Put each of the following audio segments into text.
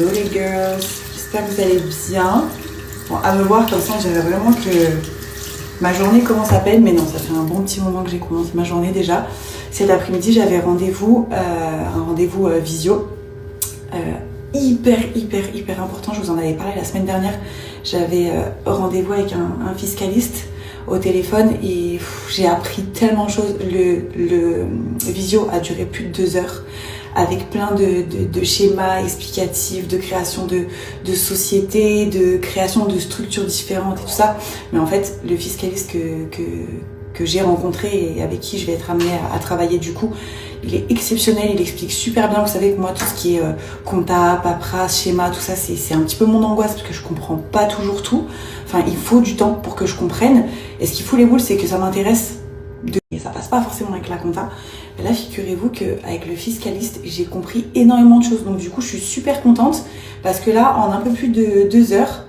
Hello les girls, j'espère que vous allez bien. Bon, à me voir comme ça, on dirait vraiment que ma journée commence à peine, mais non, ça fait un bon petit moment que j'ai commencé ma journée déjà. Cet après-midi, j'avais rendez-vous, un rendez-vous visio, hyper important. Je vous en avais parlé la semaine dernière. J'avais rendez-vous avec un fiscaliste au téléphone et j'ai appris tellement de choses. Le visio a duré plus de 2 heures avec plein de schémas explicatifs, de création de sociétés, de création de structures différentes et tout ça. Mais en fait, le fiscaliste que j'ai rencontré et avec qui je vais être amenée à travailler du coup, il est exceptionnel, il explique super bien. Vous savez que moi, tout ce qui est compta, paperasse, schéma, tout ça, c'est un petit peu mon angoisse parce que je comprends pas toujours tout. Enfin, il faut du temps pour que je comprenne. Et ce qui fout les boules, c'est que ça m'intéresse. Et ça passe pas forcément avec la compta. Mais là, figurez-vous qu'avec le fiscaliste, j'ai compris énormément de choses. Donc du coup, je suis super contente parce que là, en un peu plus de 2 heures,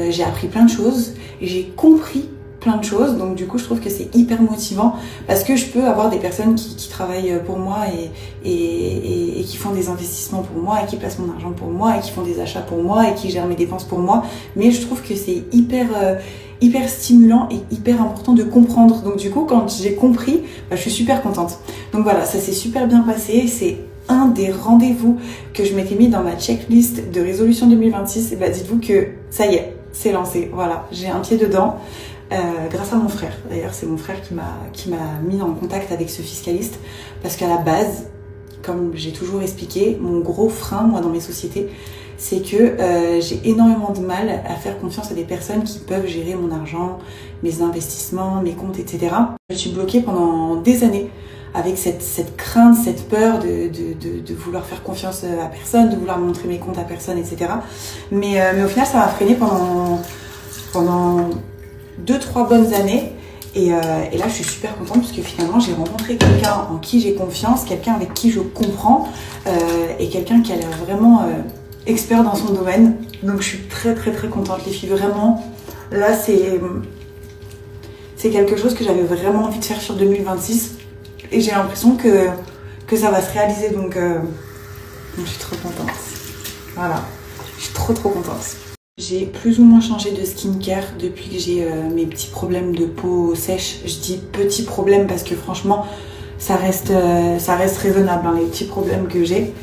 j'ai appris plein de choses. J'ai compris plein de choses. Donc du coup, je trouve que c'est hyper motivant parce que je peux avoir des personnes qui travaillent pour moi et qui font des investissements pour moi et qui placent mon argent pour moi et qui font des achats pour moi et qui gèrent mes dépenses pour moi. Mais je trouve que c'est hyper stimulant et hyper important de comprendre. Donc du coup, quand j'ai compris, je suis super contente. Donc voilà, ça s'est super bien passé. C'est un des rendez-vous que je m'étais mis dans ma checklist de résolution 2026. Et dites-vous que ça y est, c'est lancé. Voilà, j'ai un pied dedans. Grâce à mon frère. D'ailleurs, c'est mon frère qui m'a mis en contact avec ce fiscaliste parce qu'à la base, comme j'ai toujours expliqué, mon gros frein, moi, dans mes sociétés, c'est que j'ai énormément de mal à faire confiance à des personnes qui peuvent gérer mon argent, mes investissements, mes comptes, etc. Je suis bloquée pendant des années avec cette crainte, cette peur de vouloir faire confiance à personne, de vouloir montrer mes comptes à personne, etc. Mais au final, ça m'a freinée pendant 2-3 bonnes années. Et là, je suis super contente parce que finalement, j'ai rencontré quelqu'un en qui j'ai confiance, quelqu'un avec qui je comprends et quelqu'un qui a l'air vraiment expert dans son domaine. Donc, je suis très contente, les filles. Vraiment, là, c'est quelque chose que j'avais vraiment envie de faire sur 2026 et j'ai l'impression que ça va se réaliser. Donc, je suis trop contente. Voilà, je suis trop contente. J'ai plus ou moins changé de skincare depuis que j'ai mes petits problèmes de peau sèche. Je dis petits problèmes parce que franchement, ça reste raisonnable, hein, les petits problèmes que j'ai.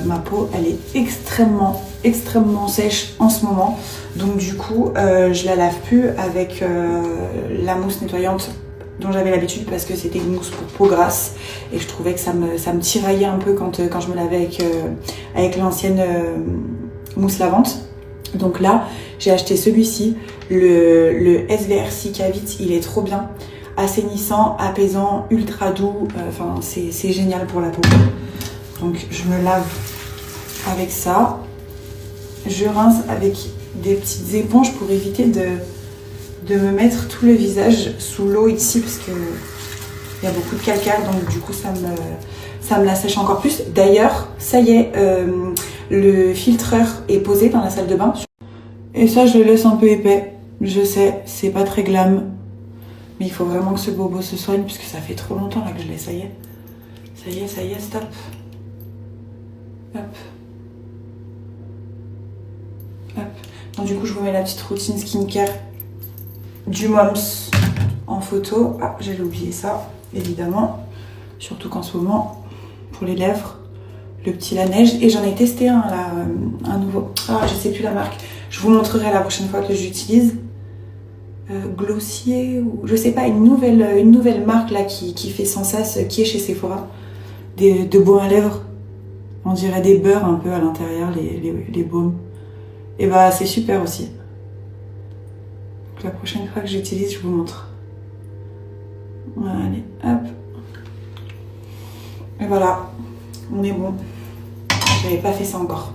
Ma peau, elle est extrêmement sèche en ce moment. Donc du coup, je la lave plus avec la mousse nettoyante dont j'avais l'habitude parce que c'était une mousse pour peau grasse. Et je trouvais que ça me tiraillait un peu quand je me lavais avec l'ancienne mousse lavante. Donc là, j'ai acheté celui-ci, le SVR Cicavit, il est trop bien, assainissant, apaisant, ultra doux, enfin c'est génial pour la peau. Donc je me lave avec ça, je rince avec des petites éponges pour éviter de me mettre tout le visage sous l'eau ici parce que il y a beaucoup de calcaire, donc du coup ça me la sèche encore plus. D'ailleurs, ça y est, le filtreur est posé dans la salle de bain. Et ça, je le laisse un peu épais. Je sais, c'est pas très glam. Mais il faut vraiment que ce bobo se soigne puisque ça fait trop longtemps là que je l'ai. Ça y est, stop. Hop. Hop. Donc du coup, je vous mets la petite routine skincare du Moms en photo. Ah, j'allais oublier ça, évidemment. Surtout qu'en ce moment, pour les lèvres, le petit La Neige. Et j'en ai testé un là, un nouveau. Ah, je sais plus la marque. Je vous montrerai la prochaine fois que j'utilise. Glossier ou je sais pas, une nouvelle marque là qui fait sans cesse, qui est chez Sephora. De baumes à lèvres. On dirait des beurres un peu à l'intérieur, les baumes. Et c'est super aussi. Donc la prochaine fois que j'utilise, je vous montre. Allez, hop. Et voilà. On est bon. J'avais pas fait ça encore.